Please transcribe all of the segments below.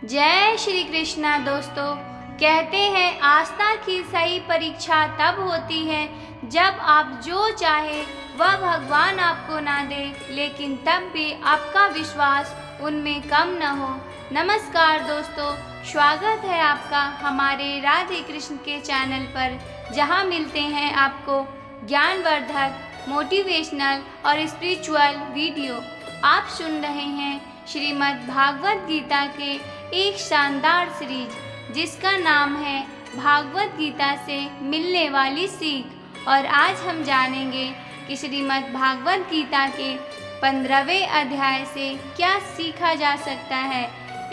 जय श्री कृष्णा। दोस्तों, कहते हैं आस्था की सही परीक्षा तब होती है जब आप जो चाहे वह भगवान आपको ना दे, लेकिन तब भी आपका विश्वास उनमें कम न हो। नमस्कार दोस्तों, स्वागत है आपका हमारे राधे कृष्ण के चैनल पर, जहां मिलते हैं आपको ज्ञानवर्धक, मोटिवेशनल और स्पिरिचुअल वीडियो। आप सुन रहे हैं श्रीमद् भागवत गीता के एक शानदार सीरीज, जिसका नाम है भागवत गीता से मिलने वाली सीख। और आज हम जानेंगे कि श्रीमद् भागवत गीता के 15वें अध्याय से क्या सीखा जा सकता है।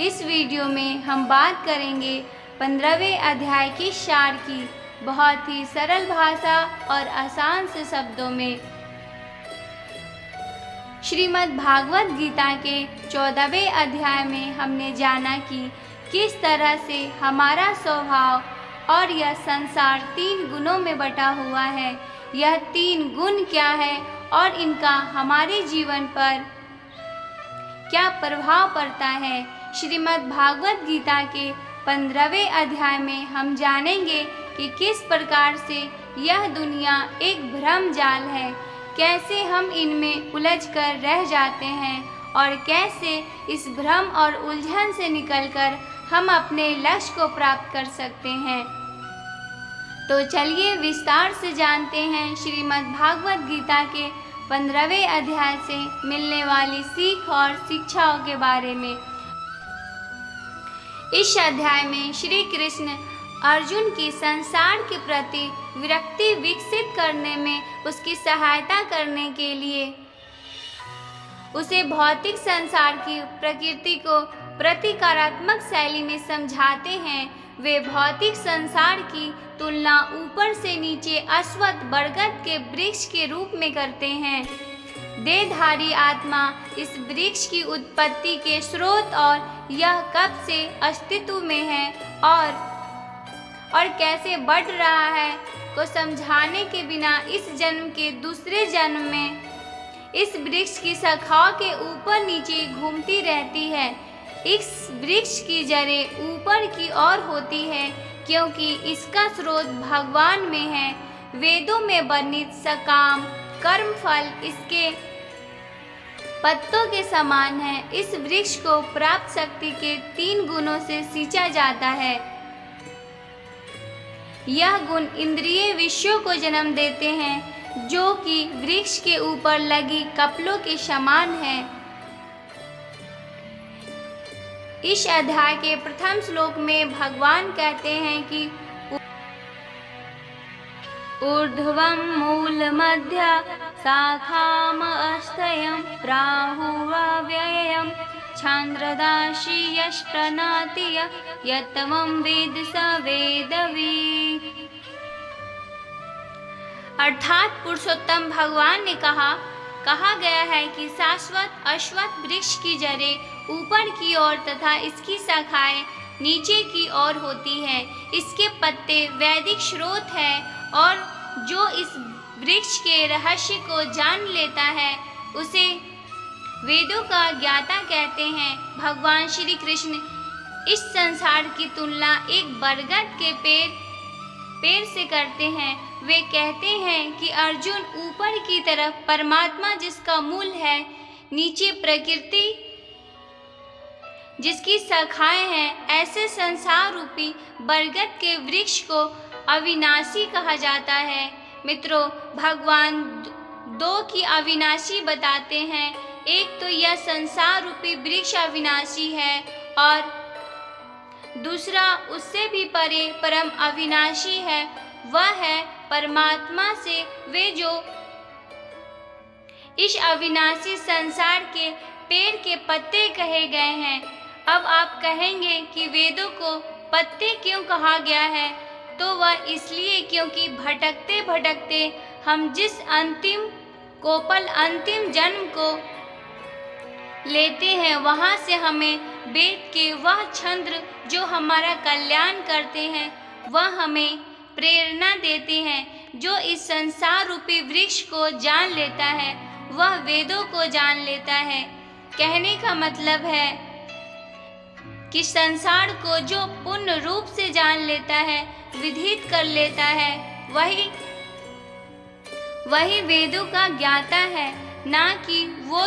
इस वीडियो में हम बात करेंगे 15वें अध्याय के सार की, बहुत ही सरल भाषा और आसान से शब्दों में। श्रीमद् भागवत गीता के 14वें अध्याय में हमने जाना कि किस तरह से हमारा स्वभाव और यह संसार 3 गुणों में बटा हुआ है। यह 3 गुण क्या है और इनका हमारे जीवन पर क्या प्रभाव पड़ता है। श्रीमद् भागवत गीता के 15वें अध्याय में हम जानेंगे कि किस प्रकार से यह दुनिया एक भ्रम जाल है, कैसे हम इनमें उलझकर रह जाते हैं और कैसे इस भ्रम और उलझन से निकलकर हम अपने लक्ष्य को प्राप्त कर सकते हैं। तो चलिए विस्तार से जानते हैं श्रीमद् भागवत गीता के 15वें अध्याय से मिलने वाली सीख और शिक्षाओं के बारे में। इस अध्याय में श्री कृष्ण अर्जुन की संसार के प्रति विरक्ति विकसित करने में उसकी सहायता करने के लिए उसे भौतिक संसार की प्रकृति को प्रतीकात्मक शैली में समझाते हैं। वे भौतिक संसार की तुलना ऊपर से नीचे अश्वत्थ बरगद के वृक्ष के रूप में करते हैं। देहधारी आत्मा इस वृक्ष की उत्पत्ति के स्रोत और यह कब से अस्तित्व में है और कैसे बढ़ रहा है को समझाने के बिना इस जन्म के दूसरे जन्म में इस वृक्ष की शाखाओं के ऊपर नीचे घूमती रहती है। इस वृक्ष की जड़ें ऊपर की ओर होती है क्योंकि इसका स्रोत भगवान में है। वेदों में वर्णित सकाम कर्म फल इसके पत्तों के समान है। इस वृक्ष को प्राप्त शक्ति के 3 गुणों से सींचा जाता है। यह गुण इंद्रिय विषयों को जन्म देते हैं, जो कि वृक्ष के ऊपर लगी कपलों के समान है। इस अध्याय के प्रथम श्लोक में भगवान कहते हैं कि ऊर्ध्वं मूलमध्य शाखाम अस्थयं प्राहुरव्ययम् छान्द्रदाशी यष्प्रणाति यत्त्वं वेद स वेदवित्। अर्थात पुरुषोत्तम भगवान ने कहा गया है कि शाश्वत अश्वत्थ वृक्ष की जड़ें ऊपर की ओर तथा इसकी शाखाएं नीचे की ओर होती है। इसके पत्ते वैदिक स्रोत है और जो इस वृक्ष के रहस्य को जान लेता है उसे वेदों का ज्ञाता कहते हैं। भगवान श्री कृष्ण इस संसार की तुलना एक बरगद के पेड़ से करते हैं। वे कहते हैं कि अर्जुन ऊपर की तरफ परमात्मा जिसका मूल है, नीचे प्रकृति जिसकी शाखाएं हैं, ऐसे संसार रूपी बरगद के वृक्ष को अविनाशी कहा जाता है। मित्रों, भगवान 2 की अविनाशी बताते हैं। एक तो यह संसार रूपी वृक्ष अविनाशी है और दूसरा उससे भी परे परम अविनाशी है, वह है परमात्मा से वे जो इस अविनाशी संसार के पेड़ के पत्ते कहे गए हैं। अब आप कहेंगे कि वेदों को पत्ते क्यों कहा गया है, तो वह इसलिए क्योंकि भटकते भटकते हम जिस अंतिम जन्म को लेते हैं, वहाँ से हमें वेद के वह छंद जो हमारा कल्याण करते हैं, वह हमें प्रेरणा देते हैं। जो इस संसार रूपी वृक्ष को जान लेता है वह वेदों को जान लेता है। कहने का मतलब है कि संसार को जो पूर्ण रूप से जान लेता है, विदित कर लेता है, वही वेदों का ज्ञाता है, ना कि वो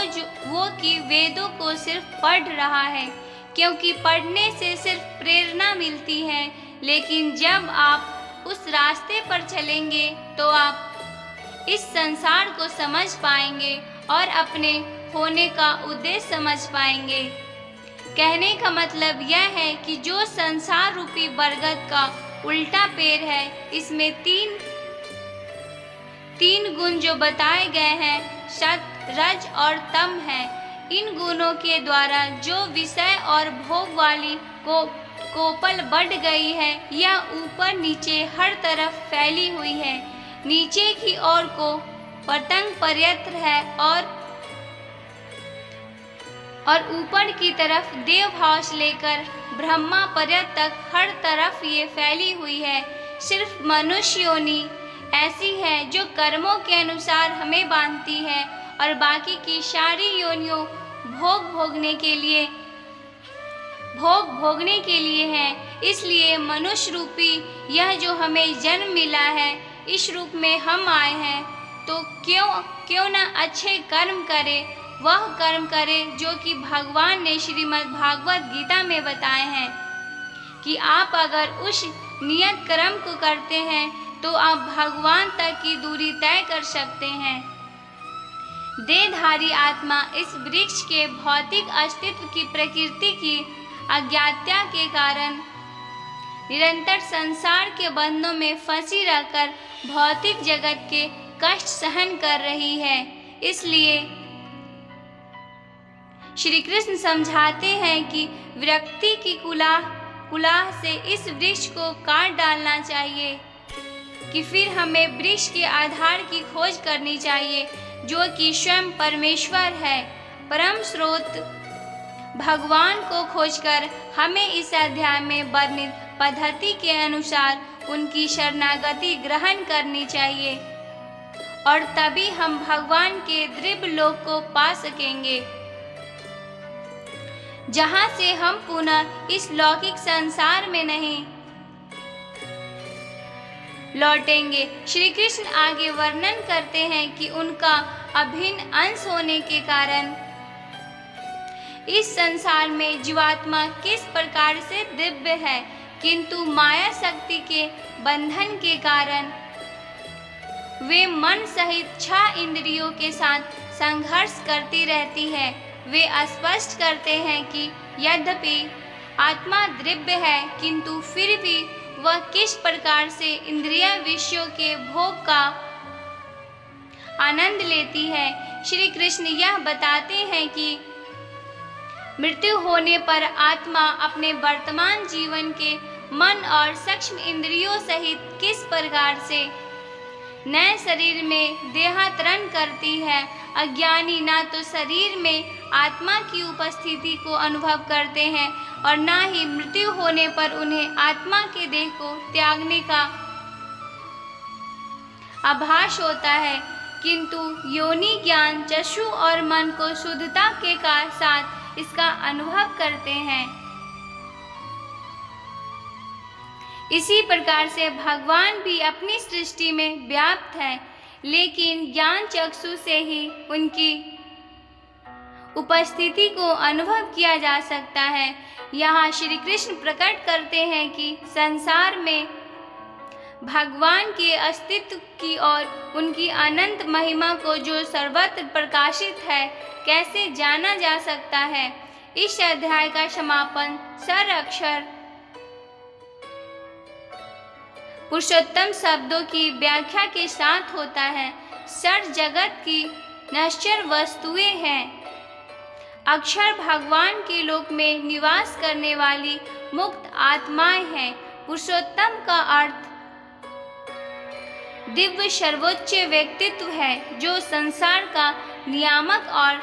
कि वेदों को सिर्फ पढ़ रहा है, क्योंकि पढ़ने से सिर्फ प्रेरणा मिलती है। लेकिन जब आप उस रास्ते पर चलेंगे तो आप इस संसार को समझ पाएंगे और अपने होने का उद्देश्य समझ पाएंगे। कहने का मतलब यह है कि जो संसार रूपी बरगद का उल्टा पेड़ है, इसमें तीन गुण जो बताए गए हैं, सत, रज और तम है। इन गुणों के द्वारा जो विषय और भोग वाली कोपल बढ़ गई है, यह ऊपर नीचे हर तरफ फैली हुई है। नीचे की ओर को पतंग पर्यंत है और ऊपर की तरफ देवभाव से लेकर ब्रह्मा पर्यंत तक हर तरफ ये फैली हुई है। सिर्फ मनुष्य योनि ऐसी है जो कर्मों के अनुसार हमें बांधती है, और बाकी की सारी योनियों भोग भोगने के लिए है। इसलिए मनुष्य रूपी यह जो हमें जन्म मिला है, इस रूप में हम आए हैं, तो क्यों न अच्छे कर्म करें, वह कर्म करें जो कि भगवान ने श्रीमद् भागवत गीता में बताए हैं कि आप अगर उस नियत कर्म को करते हैं तो आप भगवान तक की दूरी तय कर सकते हैं। देहधारी आत्मा इस वृक्ष के भौतिक अस्तित्व की प्रकृति की अज्ञातता के कारण निरंतर संसार के बंधनों में फंसी रहकर भौतिक जगत के कष्ट सहन कर रही है। इसलिए श्री कृष्ण समझाते हैं कि विरक्ति की कुलाह से इस वृक्ष को काट डालना चाहिए, कि फिर हमें वृक्ष के आधार की खोज करनी चाहिए, जो कि स्वयं परमेश्वर है। परम स्रोत भगवान को खोजकर हमें इस अध्याय में वर्णित पद्धति के अनुसार उनकी शरणागति ग्रहण करनी चाहिए, और तभी हम भगवान के दिव्य लोक को पा सकेंगे, जहां से हम पुनः इस लौकिक संसार में नहीं लौटेंगे। श्री कृष्ण आगे वर्णन करते हैं कि उनका अभिन्न अंश होने के कारण इस संसार में जीवात्मा किस प्रकार से दिव्य है, किंतु माया शक्ति के बंधन के कारण वे मन सहित 6 इंद्रियों के साथ संघर्ष करती रहती है। वे स्पष्ट करते हैं कि यद्यपि आत्मा दिव्य है, किंतु फिर भी वह किस प्रकार से इंद्रिय विषयों के भोग का आनंद लेती है। श्री कृष्ण यह बताते हैं कि मृत्यु होने पर आत्मा अपने वर्तमान जीवन के मन और सूक्ष्म इंद्रियों सहित किस प्रकार से नए शरीर में देहांतरण करती है। अज्ञानी ना तो शरीर में आत्मा की उपस्थिति को अनुभव करते हैं और ना ही मृत्यु होने पर उन्हें आत्मा के देह को त्यागने का आभास होता है, किंतु योनि ज्ञान चक्षु और मन को शुद्धता के साथ इसका अनुभव करते हैं। इसी प्रकार से भगवान भी अपनी सृष्टि में व्याप्त है, लेकिन ज्ञान चक्षु से ही उनकी उपस्थिति को अनुभव किया जा सकता है। यहाँ श्री कृष्ण प्रकट करते हैं कि संसार में भगवान के अस्तित्व की और उनकी अनंत महिमा को जो सर्वत्र प्रकाशित है, कैसे जाना जा सकता है। इस अध्याय का समापन सर अक्षर पुरुषोत्तम शब्दों की व्याख्या के साथ होता है। सर जगत की नश्वर वस्तुएं हैं। अक्षर भगवान के लोक में निवास करने वाली मुक्त आत्माएं हैं। पुरुषोत्तम का अर्थ दिव्य सर्वोच्च व्यक्तित्व है, जो संसार का नियामक और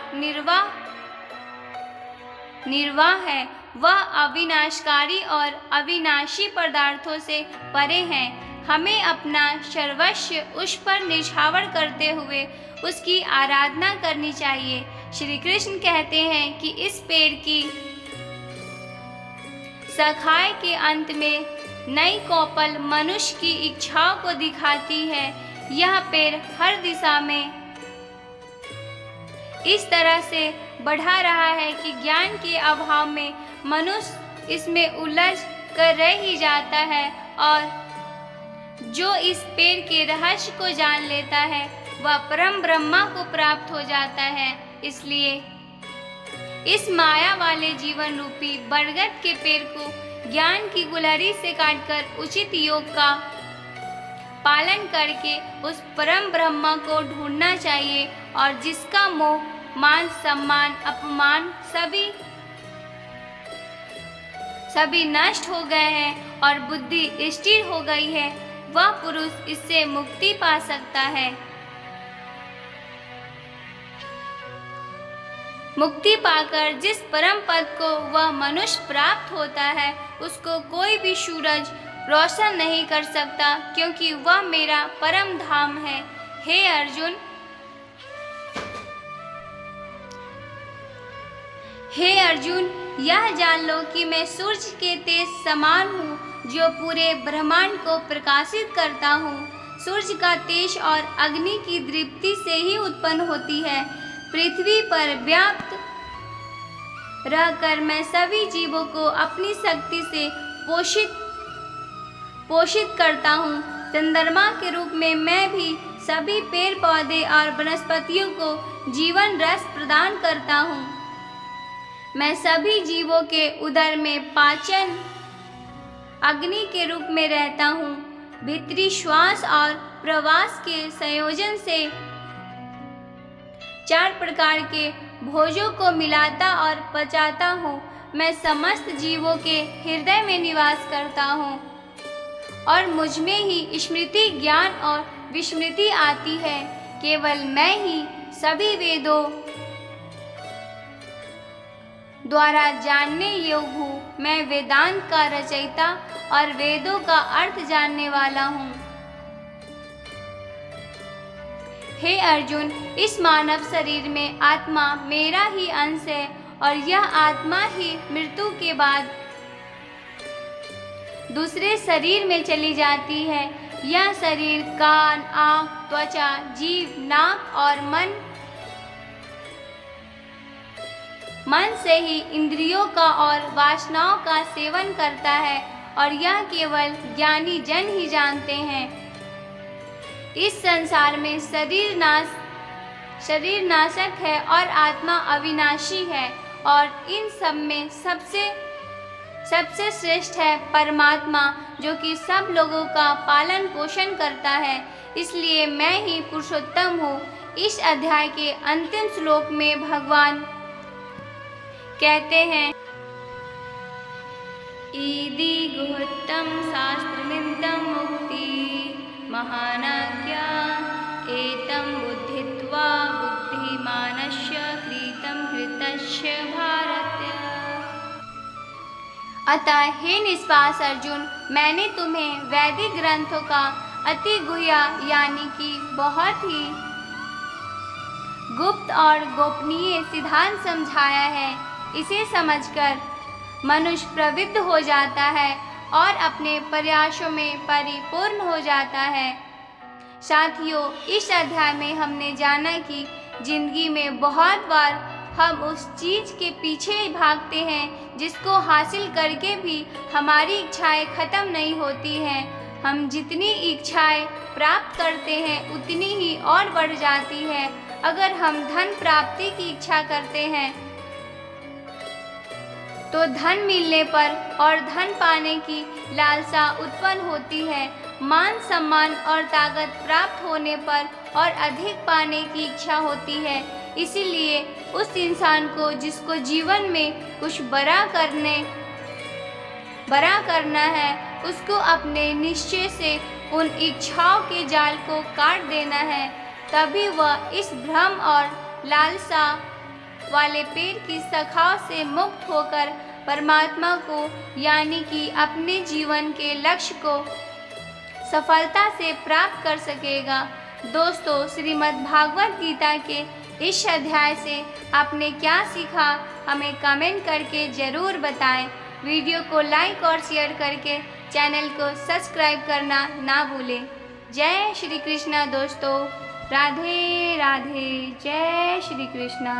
निर्वाह है। वह अविनाशकारी और अविनाशी पदार्थों से परे हैं। हमें अपना सर्वस्व उस पर निछावर करते हुए उसकी आराधना करनी चाहिए। श्री कृष्ण कहते हैं कि इस पेड़ की सखाए के अंत में नई कौपल मनुष्य की इच्छाओं को दिखाती है। यह पेड़ हर दिशा में इस तरह से बढ़ा रहा है कि ज्ञान के अभाव में मनुष्य इसमें उलझ कर रह ही जाता है, और जो इस पेड़ के रहस्य को जान लेता है वह परम ब्रह्मा को प्राप्त हो जाता है। इसलिए इस माया वाले जीवन रूपी बरगद के पेड़ को ज्ञान की गुलहरी से काटकर उचित योग का पालन करके उस परम ब्रह्मा को ढूंढना चाहिए, और जिसका मोह मान सम्मान अपमान सभी नष्ट हो गए हैं और बुद्धि स्थिर हो गई है, वह पुरुष इससे मुक्ति पा सकता है। मुक्ति पाकर जिस परम पद को वह मनुष्य प्राप्त होता है, उसको कोई भी सूरज रोशन नहीं कर सकता, क्योंकि वह मेरा परम धाम है। हे अर्जुन, यह जान लो कि मैं सूर्य के तेज समान हूँ, जो पूरे ब्रह्मांड को प्रकाशित करता हूँ। सूर्य का तेज और अग्नि की दीप्ति से ही उत्पन्न होती है। पृथ्वी पर व्याप्त रहकर मैं सभी जीवों को अपनी शक्ति से पोषित करता हूँ। चंद्रमा के रूप में मैं भी सभी पेड़ पौधे और वनस्पतियों को जीवन रस प्रदान करता हूँ। मैं सभी जीवों के उदर में पाचन अग्नि के रूप में रहता हूँ। भीतरी श्वास और प्रवास के संयोजन से 4 प्रकार के भोजों को मिलाता और पचाता हूँ। मैं समस्त जीवों के हृदय में निवास करता हूँ, और मुझ में ही स्मृति ज्ञान और विस्मृति आती है। केवल मैं ही सभी वेदों द्वारा जानने योग्य हूँ। मैं वेदांत का रचयिता और वेदों का अर्थ जानने वाला हूँ। हे अर्जुन, इस मानव शरीर में आत्मा मेरा ही अंश है, और यह आत्मा ही मृत्यु के बाद दूसरे शरीर में चली जाती है। यह शरीर कान, आँख, त्वचा, जीभ, नाक और मन से ही इंद्रियों का और वासनाओं का सेवन करता है, और यह केवल ज्ञानी जन ही जानते हैं। इस संसार में शरीर नाशक है और आत्मा अविनाशी है, और इन सब में सबसे श्रेष्ठ है परमात्मा, जो कि सब लोगों का पालन पोषण करता है। इसलिए मैं ही पुरुषोत्तम हूँ। इस अध्याय के अंतिम श्लोक में भगवान कहते हैं, इति गुह्यतम शास्त्रमिदं मुक्ति महानाज्ञा एतं बुद्धित्वा बुद्धिमानस्य कृतं कृतस्य भारत। अतः हे निष्पास अर्जुन, मैंने तुम्हें वैदिक ग्रंथों का अति गुह्य यानी कि बहुत ही गुप्त और गोपनीय सिद्धांत समझाया है। इसे समझकर मनुष्य प्रवृत्त हो जाता है और अपने प्रयासों में परिपूर्ण हो जाता है। साथियों, इस अध्याय में हमने जाना कि जिंदगी में बहुत बार हम उस चीज़ के पीछे भागते हैं जिसको हासिल करके भी हमारी इच्छाएं खत्म नहीं होती हैं। हम जितनी इच्छाएं प्राप्त करते हैं उतनी ही और बढ़ जाती है। अगर हम धन प्राप्ति की इच्छा करते हैं तो धन मिलने पर और धन पाने की लालसा उत्पन्न होती है। मान सम्मान और ताकत प्राप्त होने पर और अधिक पाने की इच्छा होती है। इसीलिए उस इंसान को जिसको जीवन में कुछ बड़ा करना है, उसको अपने निश्चय से उन इच्छाओं के जाल को काट देना है। तभी वह इस भ्रम और लालसा वाले पेड़ की शाखाओं से मुक्त होकर परमात्मा को यानी कि अपने जीवन के लक्ष्य को सफलता से प्राप्त कर सकेगा। दोस्तों, श्रीमद् भागवत गीता के इस अध्याय से आपने क्या सीखा, हमें कमेंट करके ज़रूर बताएं। वीडियो को लाइक और शेयर करके चैनल को सब्सक्राइब करना ना भूलें। जय श्री कृष्णा दोस्तों, राधे राधे, जय श्री कृष्णा।